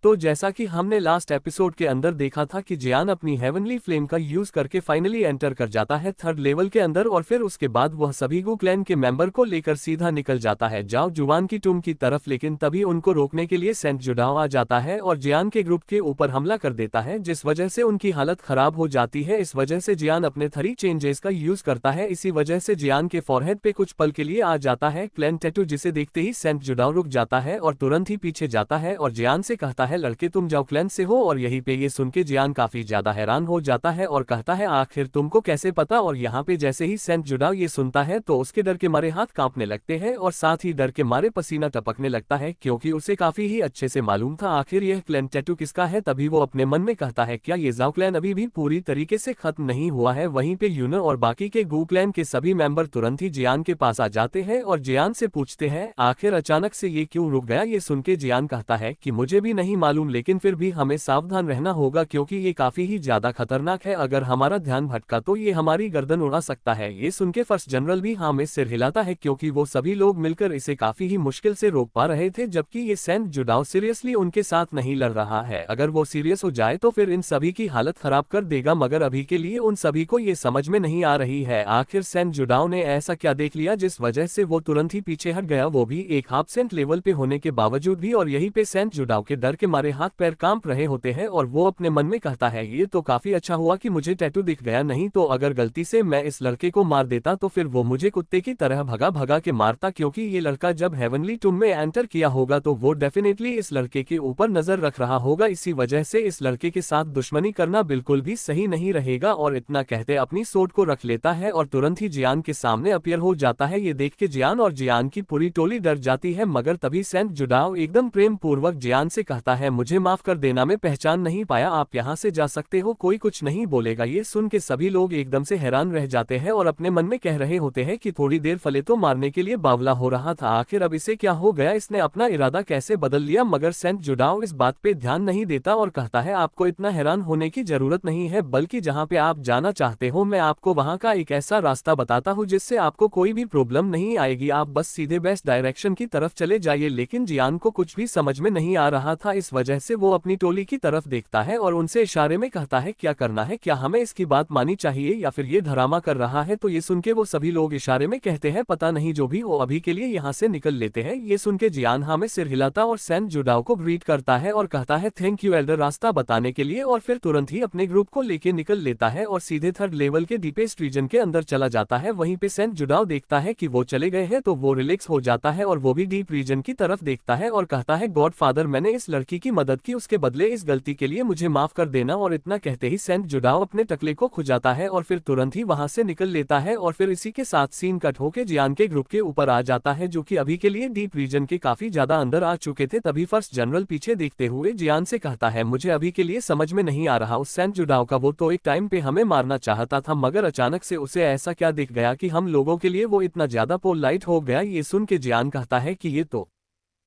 तो जैसा कि हमने लास्ट एपिसोड के अंदर देखा था कि जियान अपनी हेवनली फ्लेम का यूज करके फाइनली एंटर कर जाता है थर्ड लेवल के अंदर और फिर उसके बाद वह सभी गू क्लैन के मेंबर को लेकर सीधा निकल जाता है जाओ जुवान की टूम की तरफ। लेकिन तभी उनको रोकने के लिए सेंट जुडाओ आ जाता है और जियान के ग्रुप के ऊपर हमला कर देता है, जिस वजह से उनकी हालत खराब हो जाती है। इस वजह से जियान अपने थरी चेंजेस का यूज करता है। इसी वजह से जियान के फॉरहेड पे कुछ पल के लिए आ जाता है क्लैन टैटू, जिसे देखते ही सेंट जुडाओ रुक जाता है और तुरंत ही पीछे जाता है और जियान से कहता है लड़के तुम जाओ क्लैन से हो। और यहीं पे ये सुन के जियान काफी ज्यादा हैरान हो जाता है और कहता है आखिर तुमको कैसे पता। और यहाँ पे जैसे ही सेंट जुडाओ ये सुनता है तो उसके डर के मारे हाथ कांपने लगते हैं और साथ ही डर के मारे पसीना टपकने लगता है, क्योंकि उसे काफी ही अच्छे से मालूम था आखिर यह क्लैन टैटू किसका है। तभी वो अपने मन में कहता है क्या ये जाओ क्लैन अभी भी पूरी तरीके से खत्म नहीं हुआ है। वहीं पे यूनर और बाकी के गू क्लैन के सभी मेंबर तुरंत ही जियान के पास आ जाते हैं और जियान से पूछते हैं आखिर अचानक से ये क्यों रुक गया। ये सुन के जियान कहता है कि मुझे भी नहीं मालूम, लेकिन फिर भी हमें सावधान रहना होगा क्योंकि ये काफी ही ज्यादा खतरनाक है। अगर हमारा ध्यान भटका तो ये हमारी गर्दन उड़ा सकता है। ये सुन के फर्स्ट जनरल भी हाँ में सिर हिलाता है क्योंकि वो सभी लोग मिलकर इसे काफी ही मुश्किल से रोक पा रहे थे, जबकि ये सेंट जुडाओ सीरियसली उनके साथ नहीं लड़ रहा है। अगर वो सीरियस हो जाए तो फिर इन सभी की हालत खराब कर देगा, मगर अभी के लिए उन सभी को ये समझ में नहीं आ रही है आखिर सेंट जुडाओ ने ऐसा क्या देख लिया जिस वजह से वो तुरंत ही पीछे हट गया, वो भी एक हाफ सेंट लेवल पे होने के बावजूद भी। और यहीं पे सेंट जुडाओ के डर के मारे हाथ पैर कांप रहे होते हैं और वो अपने मन में कहता है ये तो काफी अच्छा हुआ कि मुझे टैटू दिख गया, नहीं तो अगर गलती से मैं इस लड़के को मार देता तो फिर वो मुझे कुत्ते की तरह भगा भगा के मारता, क्योंकि ये लड़का जब हेवनली टूम में एंटर किया होगा तो वो डेफिनेटली इस लड़के के ऊपर नजर रख रहा होगा। इसी वजह से इस लड़के के साथ दुश्मनी करना बिल्कुल भी सही नहीं रहेगा। और इतना कहते अपनी सोट को रख लेता है और तुरंत ही जियान के सामने अपीयर हो जाता है। ये देख के जियान और जियान की पूरी टोली डर जाती है, मगर तभी सेंट जुडाओ एकदम प्रेम पूर्वक जियान से कहता है मुझे माफ कर देना, मैं पहचान नहीं पाया, आप यहाँ से जा सकते हो, कोई कुछ नहीं बोलेगा। ये सुन के सभी लोग एकदम से हैरान रह जाते हैं और अपने मन में कह रहे होते हैं कि थोड़ी देर फले तो मारने के लिए बावला हो रहा था, आखिर अब इसे क्या हो गया, इसने अपना इरादा कैसे बदल लिया। मगर सेंट जुडाओ इस बात पे ध्यान नहीं देता और कहता है आपको इतना हैरान होने की जरूरत नहीं है, बल्कि जहाँ पे आप जाना चाहते हो मैं आपको वहाँ का एक ऐसा रास्ता बताता हूँ जिससे आपको कोई भी प्रॉब्लम नहीं आएगी, आप बस सीधे बेस्ट डायरेक्शन की तरफ चले जाइए। लेकिन जियान को कुछ भी समझ में नहीं आ रहा था, इस वजह से वो अपनी टोली की तरफ देखता है और उनसे इशारे में कहता है क्या करना है, क्या हमें इसकी बात मानी चाहिए या फिर ये ड्रामा कर रहा है। तो ये सुन के वो सभी लोग इशारे में कहते हैं पता नहीं, जो भी हो अभी के लिए यहाँ से निकल लेते हैं। ये सुन के जियान हाँ में सिर हिलाता और सेंट जुडाओ को ग्रीट करता है और कहता है थैंक यू एल्डर रास्ता बताने के लिए, और फिर तुरंत ही अपने ग्रुप को लेके निकल लेता है और सीधे थर्ड लेवल के डीपेस्ट रीजन के अंदर चला जाता है। वहीं पे सेंट जुडाओ देखता है कि वो चले गए हैं तो वो रिलैक्स हो जाता है और वो भी डीप रीजन की तरफ देखता है और कहता है गॉड फादर मैंने इस लड़की की मदद की, उसके बदले इस गलती के लिए मुझे माफ कर देना। और इतना कहते ही सेंट जुडाओ अपने टकले को खुजाता है और फिर तुरंत ही वहां से निकल लेता है। और फिर इसी के साथ सीन कट होके जियान के ग्रुप के ऊपर आ जाता है, जो कि अभी के लिए डीप रीजन के काफी ज्यादा अंदर आ चुके थे। तभी फर्स्ट जनरल पीछे देखते हुए जियान से कहता है मुझे अभी के लिए समझ में नहीं आ रहा, उस सेंट जुडाओ का वो तो एक टाइम पे हमें मारना चाहता था, मगर अचानक से उसे ऐसा क्या दिख गया कि हम लोगों के लिए वो इतना ज्यादा पोलाइट हो गया। ये सुन के जियान कहता है कि ये तो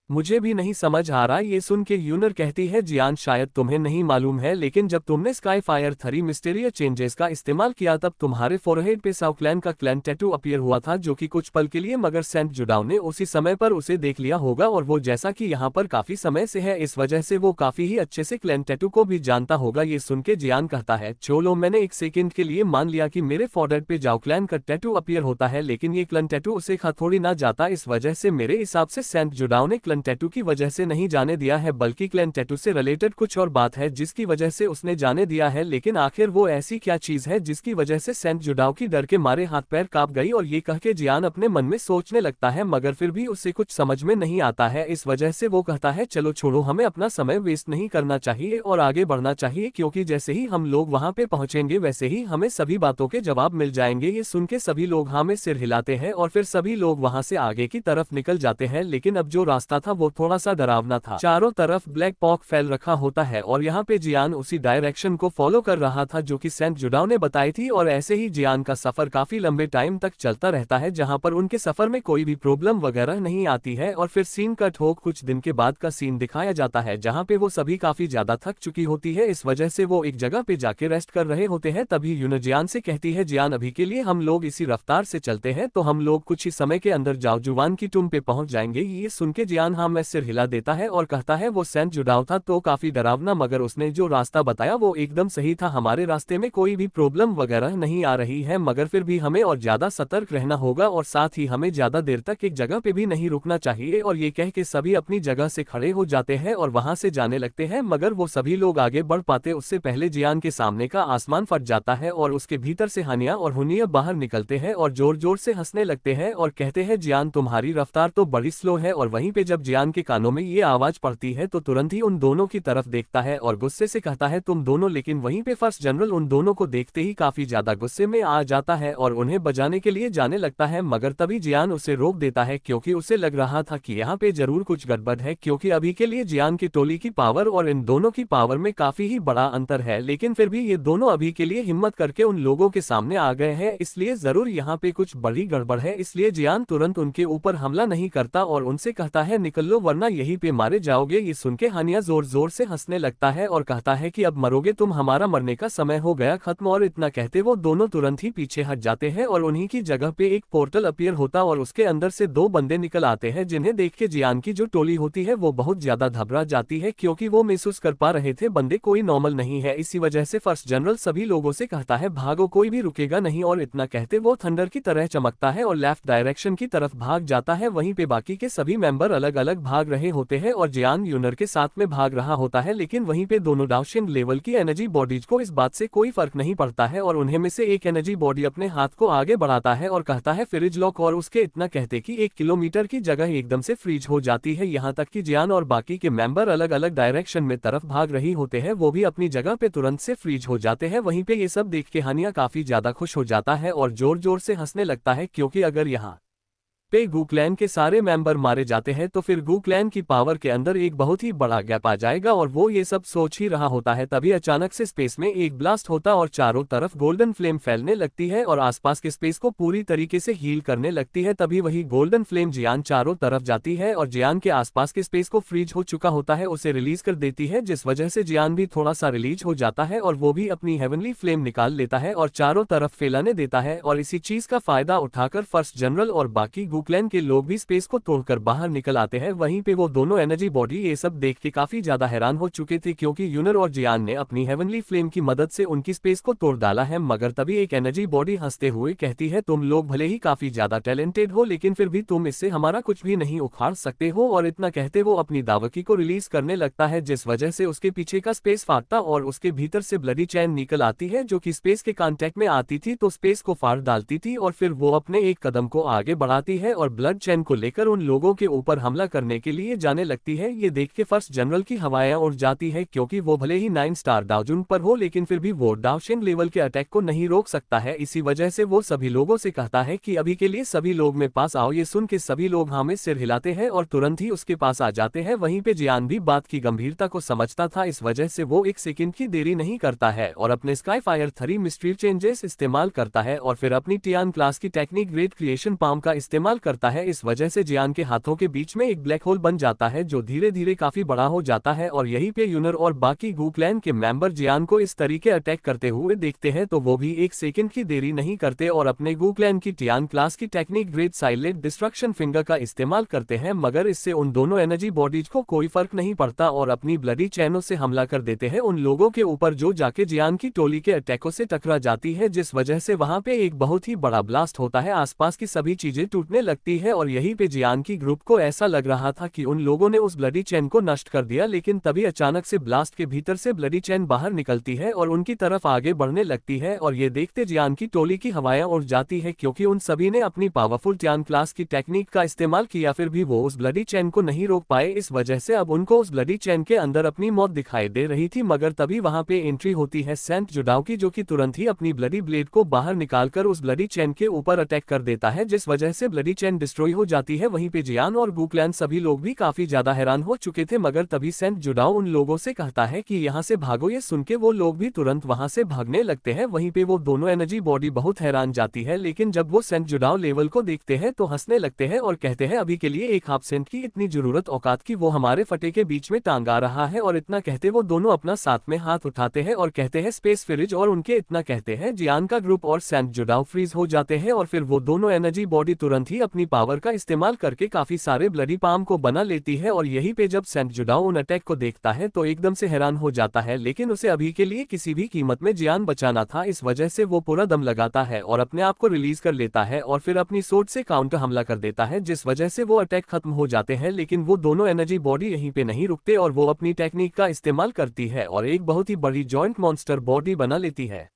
मुझे भी नहीं समझ आ रहा। ये सुन के यूनर कहती है जियान शायद तुम्हें नहीं मालूम है, लेकिन जब तुमने स्काई फायर 3 मिस्टीरियस चेंजेस का इस्तेमाल किया तब तुम्हारे फोरहेड पे साउ क्लैन का क्लैन टैटू अपीयर हुआ था, जो कि कुछ पल के लिए, मगर सेंट जुडाओ ने उसी समय पर उसे देख लिया होगा और वो जैसा कि यहाँ पर काफी समय से है इस वजह से वो काफी ही अच्छे से क्लैन टैटू को भी जानता होगा। ये सुन के जियान कहता है चलो मैंने एक सेकेंड के लिए मान लिया कि मेरे फोरहेड पे जाओ क्लैन का टैटू अपीयर होता है, लेकिन ये क्लैन टैटू उसे खा थोड़ी ना जाता। इस वजह से मेरे हिसाब से सेंट जुडाओ ने क्लैन टैटू की वजह से नहीं जाने दिया है, बल्कि क्लैन टैटू से रिलेटेड कुछ और बात है जिसकी वजह से उसने जाने दिया है। लेकिन आखिर वो ऐसी क्या चीज है जिसकी वजह से सेंट जुडाओ की डर के मारे हाथ पैर कांप गई। और ये कह के जियान अपने मन में सोचने लगता है, मगर फिर भी उसे कुछ समझ में नहीं आता है। इस वजह से वो कहता है चलो छोड़ो, हमें अपना समय वेस्ट नहीं करना चाहिए और आगे बढ़ना चाहिए, क्योंकि जैसे ही हम लोग वहां पे पहुंचेंगे वैसे ही हमें सभी बातों के जवाब मिल जाएंगे। ये सुन के सभी लोग हाँ में सिर हिलाते हैं और फिर सभी लोग वहां से आगे की तरफ निकल जाते हैं। लेकिन अब जो रास्ता था वो थोड़ा सा डरावना था, चारों तरफ ब्लैक पॉक फैल रखा होता है और यहाँ पे जियान उसी डायरेक्शन को फॉलो कर रहा था जो कि सेंट जुडाओ ने बताई थी। और ऐसे ही जियान का सफर काफी लंबे टाइम तक चलता रहता है, जहाँ पर उनके सफर में कोई भी प्रॉब्लम वगैरह नहीं आती है। और फिर सीन कट हो कुछ दिन के बाद का सीन दिखाया जाता है, जहाँ पे वो सभी काफी ज्यादा थक चुकी होती है, इस वजह से वो एक जगह पे जाके रेस्ट कर रहे होते हैं। तभी यून जियान से कहती है जियान अभी के लिए हम लोग इसी रफ्तार से चलते हैं तो हम लोग कुछ ही समय के अंदर जाओ जुवान की टूम पे पहुंच जाएंगे। ये सुन के जियान जियान हाँ में सिर हिला देता है और कहता है वो सेंट जुडाओ था तो काफी डरावना, मगर उसने जो रास्ता बताया वो एकदम सही था, हमारे रास्ते में कोई भी प्रॉब्लम वगैरह नहीं आ रही है, मगर फिर भी हमें और ज्यादा सतर्क रहना होगा और साथ ही हमें ज्यादा देर तक एक जगह पे भी नहीं रुकना चाहिए। और ये कह के सभी अपनी जगह से खड़े हो जाते हैं और वहां से जाने लगते हैं, मगर वो सभी लोग आगे बढ़ पाते उससे पहले जियान के सामने का आसमान फट जाता है और उसके भीतर से हानिया और हुनिया बाहर निकलते हैं और जोर जोर से हंसने लगते हैं और कहते हैं जियान तुम्हारी रफ्तार तो बड़ी स्लो है। और वहीं पे जब जियान के कानों में ये आवाज पड़ती है तो तुरंत ही उन दोनों की तरफ देखता है और गुस्से से कहता है तुम दोनों। लेकिन वहीं पे फर्स्ट जनरल उन दोनों को देखते ही काफी ज्यादा गुस्से में आ जाता है और उन्हें बजाने के लिए जाने लगता है, मगर तभी जियान उसे रोक देता है क्योंकि उसे लग रहा था कि यहाँ पे जरूर कुछ गड़बड़ है, क्योंकि अभी के लिए जियान की टोली की पावर और इन दोनों की पावर में काफी ही बड़ा अंतर है। लेकिन फिर भी ये दोनों अभी के लिए हिम्मत करके उन लोगों के सामने आ गए हैं, इसलिए जरूर यहाँ पे कुछ बड़ी गड़बड़ है। इसलिए जियान तुरंत उनके ऊपर हमला नहीं करता और उनसे कहता है निकल लो वरना यहीं पे मारे जाओगे। ये सुन के हानिया जोर जोर से हंसने लगता है और कहता है कि अब मरोगे तुम, हमारा मरने का समय हो गया खत्म। और इतना कहते वो दोनों तुरंत ही पीछे हट जाते हैं और उन्हीं की जगह पे एक पोर्टल अपीयर होता और उसके अंदर से दो बंदे निकल आते हैं, जिन्हें देख के जियान की जो टोली होती है वो बहुत ज्यादा घबरा जाती है क्योंकि वो महसूस कर पा रहे थे बंदे कोई नॉर्मल नहीं है। इसी वजह से फर्स्ट जनरल सभी लोगों से कहता है भागो, कोई भी रुकेगा नहीं। और इतना कहते वो थंडर की तरह चमकता है और लेफ्ट डायरेक्शन की तरफ भाग जाता है। वहीं पे बाकी के सभी मेंबर अलग अलग भाग रहे होते हैं और जियान यूनर के साथ में भाग रहा होता है, लेकिन वहीं पे दोनों डाउशियन लेवल की एनर्जी बॉडीज को इस बात से कोई फर्क नहीं पड़ता है और उन्हें में से एक एनर्जी बॉडी अपने हाथ को आगे बढ़ाता है और कहता है फ्रीज लॉक, और उसके इतना कहते कि 1 किलोमीटर की जगह एकदम से फ्रीज हो जाती है। यहाँ तक कि जियान और बाकी के मेंबर अलग अलग डायरेक्शन में तरफ भाग रही होते हैं, वो भी अपनी जगह पे तुरंत से फ्रीज हो जाते हैं। वहीं पे ये सब देख के हानिया काफी ज्यादा खुश हो जाता है और जोर जोर से हंसने लगता है क्योंकि अगर यहाँ पे गू क्लैन के सारे मेंबर मारे जाते हैं तो फिर गू क्लैन की पावर के अंदर एक बहुत ही बड़ा गैप आ जाएगा और वो ये सब सोच ही रहा होता है। तभी अचानक से स्पेस में एक ब्लास्ट होता और चारों तरफ गोल्डन फ्लेम फैलने लगती है और आसपास के स्पेस को पूरी तरीके से हील करने लगती है। तभी वही गोल्डन फ्लेम जियान चारों तरफ जाती है और जियान के आसपास के स्पेस को फ्रीज हो चुका होता है उसे रिलीज कर देती है, जिस वजह से जियान भी थोड़ा सा रिलीज हो जाता है और वो भी अपनी हेवनली फ्लेम निकाल लेता है और चारों तरफ फैलाने देता है। और इसी चीज का फायदा उठाकर फर्स्ट जनरल और बाकी गू क्लैन के लोग भी स्पेस को तोड़कर बाहर निकल आते हैं। वहीं पे वो दोनों एनर्जी बॉडी ये सब देख के काफी ज्यादा हैरान हो चुके थे क्योंकि यूनर और जियान ने अपनी हेवनली फ्लेम की मदद से उनकी स्पेस को तोड़ डाला है। मगर तभी एक एनर्जी बॉडी हंसते हुए कहती है तुम लोग भले ही काफी ज्यादा टैलेंटेड हो लेकिन फिर भी तुम इससे हमारा कुछ भी नहीं उखाड़ सकते हो। और इतना कहते वो अपनी दावकी को रिलीज करने लगता है, जिस वजह से उसके पीछे का स्पेस फाटता और उसके भीतर से ब्लडी चैन निकल आती है जो कि स्पेस के कांटेक्ट में आती थी तो स्पेस को फाड़ डालती थी। और फिर वो अपने एक कदम को आगे बढ़ाती है और ब्लड चैन को लेकर उन लोगों के ऊपर हमला करने के लिए जाने लगती है। ये देख के फर्स्ट जनरल की हवाएं उड़ जाती है क्योंकि वो भले ही 9 स्टार डाउजन पर हो लेकिन फिर भी वो डाउशियन लेवल के अटैक को नहीं रोक सकता है। इसी वजह से वो सभी लोगों से कहता है कि अभी के लिए सभी लोग मेरे पास आओ। ये सुन के सभी लोग हमें सिर हिलाते हैं और तुरंत ही उसके पास आ जाते हैं। वहीं पे जियान भी बात की गंभीरता को समझता था, इस वजह से वो एक सेकंड की देरी नहीं करता है और अपने स्काई फायर 3 मिस्ट्री चेंजेस इस्तेमाल करता है और फिर अपनी टियान क्लास की टेक्निक ग्रेट क्रिएशन पाम का इस्तेमाल करता है। इस वजह से जियान के हाथों के बीच में एक ब्लैक होल बन जाता है जो धीरे धीरे काफी बड़ा हो जाता है और यहीं पे यूनर और बाकी गू क्लैन के मेंबर जियान को इस तरीके अटैक करते हुए देखते हैं तो वो भी एक सेकंड की देरी नहीं करते और अपने गू क्लैन की टियान क्लास की technique great silent destruction finger का इस्तेमाल करते हैं। मगर इससे उन दोनों एनर्जी बॉडीज को कोई फर्क नहीं पड़ता और अपनी ब्लडी चैनों से हमला कर देते हैं उन लोगों के ऊपर जो जाके जियान की टोली के अटैकों से टकरा जाती है, जिस वजह से वहां पे एक बहुत ही बड़ा ब्लास्ट होता है। आसपास की सभी चीजें टूटने लगती है और यहीं पे जियान की ग्रुप को ऐसा लग रहा था कि उन लोगों ने उस ब्लडी चैन को नष्ट कर दिया, लेकिन तभी अचानक से ब्लास्ट के भीतर से ब्लडी चैन बाहर निकलती है और उनकी तरफ आगे बढ़ने लगती है। और ये देखते जियान की टोली की हवाएं उड़ जाती है क्योंकि उन सभी ने अपनी पावरफुल टियान क्लास की टेक्निक का इस्तेमाल किया, फिर भी वो उस ब्लडी चैन को नहीं रोक पाए। इस वजह से अब उनको उस ब्लडी चैन के अंदर अपनी मौत दिखाई दे रही थी। मगर तभी वहां पे एंट्री होती है सेंट जुडाओ की, जो कि तुरंत ही अपनी ब्लडी ब्लेड को बाहर निकालकर उस ब्लडी चैन के ऊपर अटैक कर देता है, जिस वजह से ब्लडी चैन डिस्ट्रॉय हो जाती है। वहीं पे जियान और गू क्लैन सभी लोग भी काफी ज्यादा हैरान हो चुके थे। मगर तभी सेंट जुडाओ उन लोगों से कहता है कि यहाँ से भागो। ये सुन के वो लोग भी तुरंत वहां से भागने लगते हैं। वहीं पे वो दोनों एनर्जी बॉडी बहुत हैरान जाती है, लेकिन जब वो सेंट जुडाओ लेवल को देखते हैं तो हंसने लगते हैं और कहते हैं अभी के लिए एक हाफ सेंट की इतनी जरूरत औकात की वो हमारे फटे के बीच में टांग आ रहा है। और इतना कहते वो दोनों अपना साथ में हाथ उठाते हैं और कहते हैं स्पेस फ्रिज, और उनके इतना कहते हैं जियान का ग्रुप और सेंट जुडाओ फ्रीज हो जाते हैं और फिर वो दोनों एनर्जी बॉडी तुरंत ही अपनी पावर का इस्तेमाल करके काफी सारे ब्लडी पाम को बना लेती है और यहीं पे जब सेंट जुडाओ उन अटैक को देखता है तो एकदम से हैरान हो जाता है, लेकिन उसे अभी के लिए किसी भी कीमत में जान बचाना था। इस वजह से वो पूरा दम लगाता है और अपने आप को रिलीज कर लेता है और फिर अपनी सोर्ड से काउंटर हमला कर देता है, जिस वजह से वो अटैक खत्म हो जाते हैं। लेकिन वो दोनों एनर्जी बॉडी यहीं पे नहीं रुकते और वो अपनी टेक्निक का इस्तेमाल करती है और एक बहुत ही बड़ी जॉइंट मॉन्स्टर बॉडी बना लेती है।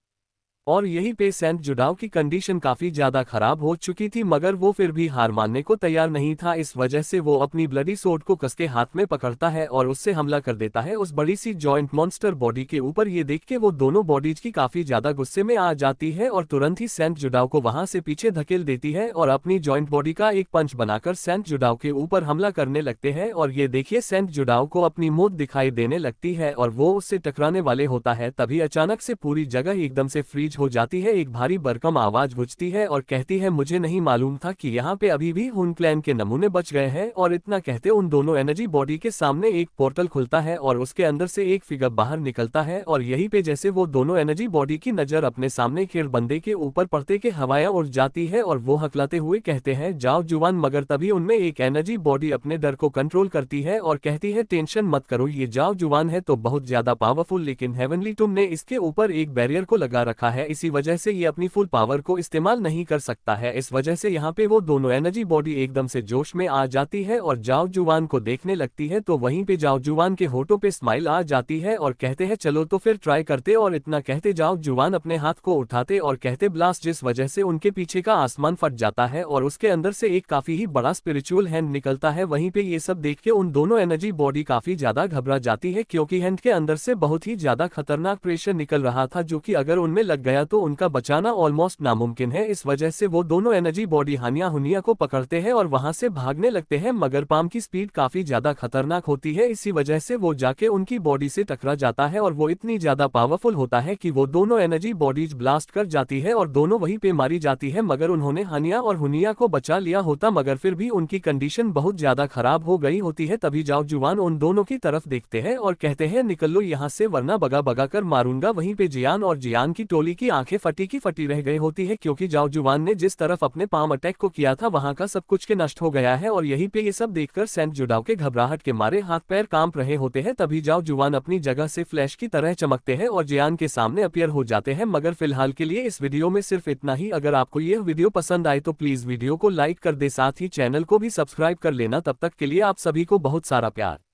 और यहीं पे सेंट जुडाओ की कंडीशन काफी ज्यादा खराब हो चुकी थी, मगर वो फिर भी हार मानने को तैयार नहीं था। इस वजह से वो अपनी ब्लडी सोर्ड को कसके हाथ में पकड़ता है और उससे हमला कर देता है उस बड़ी सी जॉइंट मॉन्स्टर बॉडी के ऊपर। ये देख के वो दोनों बॉडीज की काफी ज्यादा गुस्से में आ जाती है और तुरंत ही सेंट जुडाओ को वहां से पीछे धकेल देती है और अपनी जॉइंट बॉडी का एक पंच बनाकर सेंट जुडाओ के ऊपर हमला करने लगते हैं। और ये देखिए सेंट जुडाओ को अपनी मौत दिखाई देने लगती है और वो उससे टकराने वाले होता है, तभी अचानक से पूरी जगह एकदम से फ्रीज हो जाती है। एक भारी भरकम आवाज गूंजती है और कहती है, मुझे नहीं मालूम था कि यहाँ पे अभी भी हुन क्लैन के नमूने बच गए हैं। और इतना कहते उन दोनों एनर्जी बॉडी के सामने एक पोर्टल खुलता है और उसके अंदर से एक फिगर बाहर निकलता है और यहीं पे जैसे वो दोनों एनर्जी बॉडी की नजर अपने सामने के बंदे के ऊपर पड़ते के हवाएं उड़ जाती है और वो हकलाते हुए कहते हैं, जाओ जुवान। मगर तभी उनमें एक एनर्जी बॉडी अपने डर को कंट्रोल करती है और कहती है, टेंशन मत करो, ये जाओ जुवान है तो बहुत ज्यादा पावरफुल, लेकिन हेवनली तुमने इसके ऊपर एक बैरियर को लगा रखा है, इसी वजह से ये अपनी फुल पावर को इस्तेमाल नहीं कर सकता है। इस वजह से यहाँ पे वो दोनों एनर्जी बॉडी एकदम से जोश में आ जाती है और जाओ जुवान को देखने लगती है। तो वहीं पे जाओ जुवान के होठों पे स्माइल आ जाती है और कहते हैं, चलो तो फिर ट्राई करते। और इतना कहते जाओ जुवान अपने हाथ को उठाते और कहते ब्लास्ट, जिस वजह से उनके पीछे का आसमान फट जाता है और उसके अंदर से एक काफी ही बड़ा स्पिरिचुअल हैंड निकलता है। वहीं पे ये सब देख के उन दोनों एनर्जी बॉडी काफी ज्यादा घबरा जाती है, क्योंकि हैंड के अंदर से बहुत ही ज्यादा खतरनाक प्रेशर निकल रहा था, जो कि अगर उनमें लग गया तो उनका बचाना ऑलमोस्ट नामुमकिन है। इस वजह से वो दोनों एनर्जी बॉडी हानिया हुनिया को पकड़ते हैं और वहां से भागने लगते हैं, मगर पाम की स्पीड काफी ज्यादा खतरनाक होती है, इसी वजह से वो जाके उनकी बॉडी से टकरा जाता है और वो इतनी ज्यादा पावरफुल होता है कि वो दोनों एनर्जी बॉडीज ब्लास्ट कर जाती है और दोनों वहीं पे मारी जाती है। मगर उन्होंने हानिया और हुनिया को बचा लिया होता, मगर फिर भी उनकी कंडीशन बहुत ज्यादा खराब हो गई होती है। तभी जाओ जुवान उन दोनों की तरफ देखते हैं और कहते हैं, निकल लो यहाँ से वरना बगा बगा कर मारूंगा। वहीं पे जियान और जियान की टोली की आंखें फटी की फटी रह गई होती है, क्योंकि जाओ जुवान ने जिस तरफ अपने पाम अटैक को किया था वहां का सब कुछ के नष्ट हो गया है। और यहीं पे ये सब देखकर सेंट जुडाओ के घबराहट के मारे हाथ पैर कांप रहे होते हैं। तभी जाओ जुवान अपनी जगह से फ्लैश की तरह चमकते हैं और जियान के सामने अपीयर हो जाते हैं। मगर फिलहाल के लिए इस वीडियो में सिर्फ इतना ही। अगर आपको यह वीडियो पसंद आए तो प्लीज वीडियो को लाइक कर दे, साथ ही चैनल को भी सब्सक्राइब कर लेना। तब तक के लिए आप सभी को बहुत सारा प्यार।